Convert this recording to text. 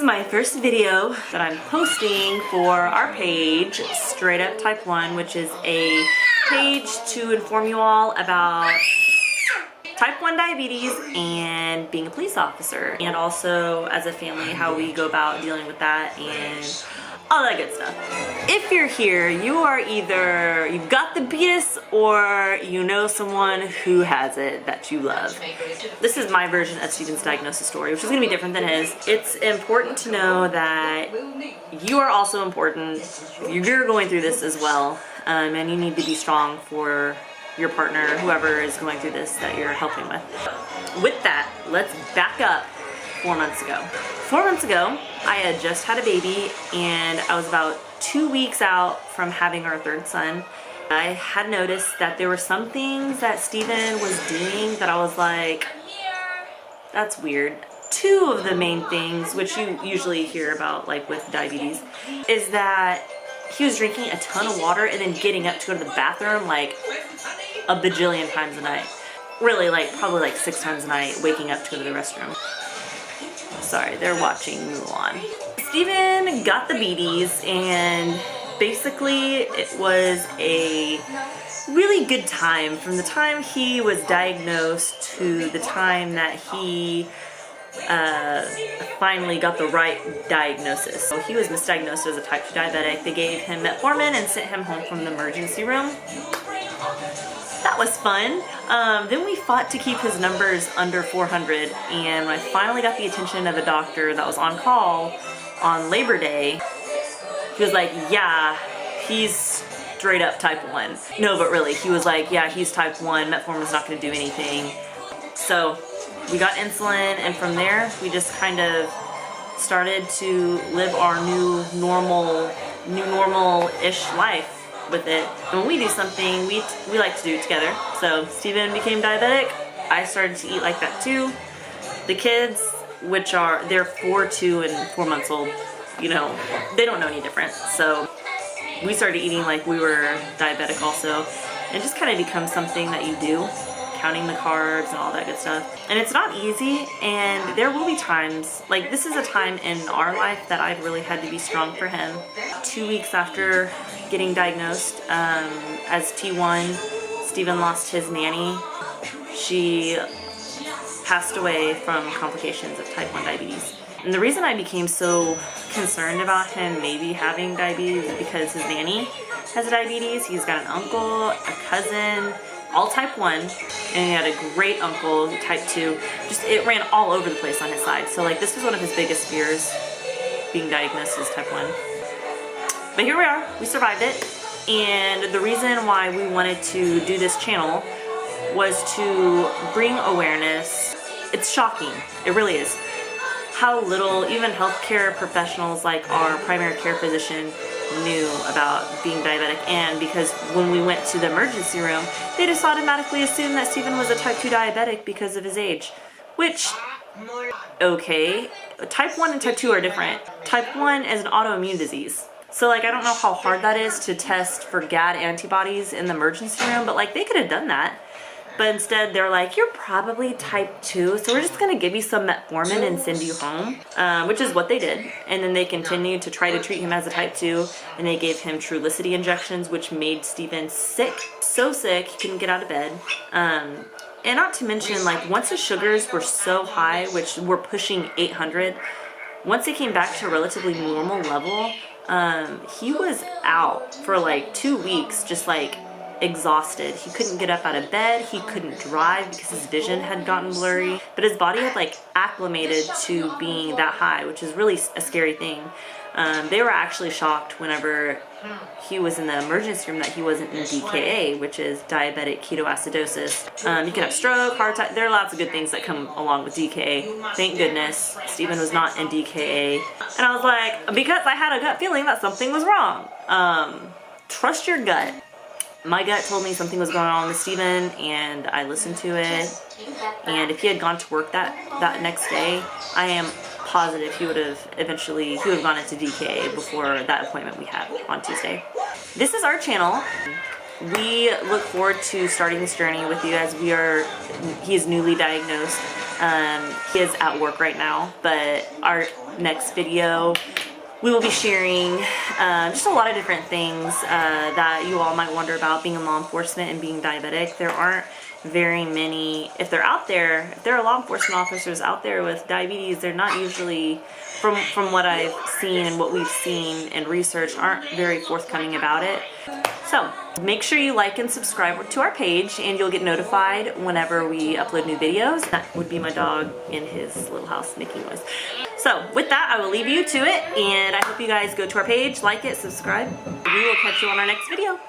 my first video that I'm posting for our page, Straight Up Type 1, which is a page to inform you all about type 1 diabetes and being a police officer, and also as a family how we go about dealing with that and all that good stuff. If you're here, you are either you've got the beatus or you know someone who has it that you love. This is my version of Steven's diagnosis story, which is going to be different than his. It's important to know that you are also important. You're going through this as well, and you need to be strong for your partner, whoever is going through this that you're helping with. With that, let's back up 4 months ago. 4 months ago, I had just had a baby and I was about 2 weeks out from having our third son. I had noticed that there were some things that Steven was doing that I was like, that's weird. Two of the main things, which you usually hear about like with diabetes, is that he was drinking a ton of water and then getting up to go to the bathroom like a bajillion times a night. Really, like probably like 6 times a night, waking up to go to the restroom. Sorry, they're watching Mulan. Steven got the beaties, and basically it was a really good time from the time he was diagnosed to the time that he finally got the right diagnosis. So he was misdiagnosed as a type 2 diabetic. They gave him metformin and sent him home from the emergency room. That was fun. Then we fought to keep his numbers under 400, and when I finally got the attention of a doctor that was on call on Labor Day, he was like, yeah, he's straight up type 1. No, but really, he was like, yeah, he's type 1, metformin's not going to do anything. So we got insulin, and from there we just kind of started to live our new normal-ish life with it. And when we do something, we like to do it together. So Steven became diabetic. I started to eat like that too. The kids, which they're 4, 2, and 4 months old, you know, they don't know any different. So we started eating like we were diabetic also. And it just kind of becomes something that you do, counting the carbs and all that good stuff. And it's not easy, and there will be times, like this is a time in our life that I've really had to be strong for him. 2 weeks after getting diagnosed as T1, Steven lost his nanny. She passed away from complications of type 1 diabetes. And the reason I became so concerned about him maybe having diabetes is because his nanny has diabetes. He's got an uncle, a cousin, all type 1, and he had a great uncle, type 2. Just, it ran all over the place on his side. So like this was one of his biggest fears, being diagnosed as type 1. But here we are, we survived it. And the reason why we wanted to do this channel was to bring awareness. It's shocking, it really is, how little even healthcare professionals like our primary care physician knew about being diabetic. And because when we went to the emergency room, they just automatically assumed that Steven was a type 2 diabetic because of his age, which, okay, type 1 and type 2 are different. Type 1 is an autoimmune disease. So like I don't know how hard that is to test for GAD antibodies in the emergency room, but like they could have done that. But instead they're like, you're probably type 2, so we're just going to give you some metformin and send you home, which is what they did. And then they continued to try to treat him as a type 2, and they gave him Trulicity injections, which made Steven sick, so sick he couldn't get out of bed. And not to mention, like once his sugars were so high, which were pushing 800, once they came back to a relatively normal level, he was out for like 2 weeks, just like exhausted. He couldn't get up out of bed, he couldn't drive because his vision had gotten blurry, but his body had like acclimated to being that high, which is really a scary thing. They were actually shocked whenever he was in the emergency room that he wasn't in DKA, which is diabetic ketoacidosis. You can have stroke, heart attack, there are lots of good things that come along with DKA. Thank goodness Steven was not in DKA. And I was like, because I had a gut feeling that something was wrong. Trust your gut. My gut told me something was going on with Steven, and I listened to it. And if he had gone to work that next day, I am positive he would have gone into DKA before that appointment we had on Tuesday. This is our channel. We look forward to starting this journey with you as he is newly diagnosed. He is at work right now, but our next video we will be sharing just a lot of different things that you all might wonder about being in law enforcement and being diabetic. There aren't very many, if they're out there, if there are law enforcement officers out there with diabetes, they're not usually, from what I've seen and what we've seen and research, aren't very forthcoming about it. So make sure you like and subscribe to our page, and you'll get notified whenever we upload new videos. That would be my dog in his little house making noise. So with that, I will leave you to it, and I hope you guys go to our page, like it, subscribe. We will catch you on our next video.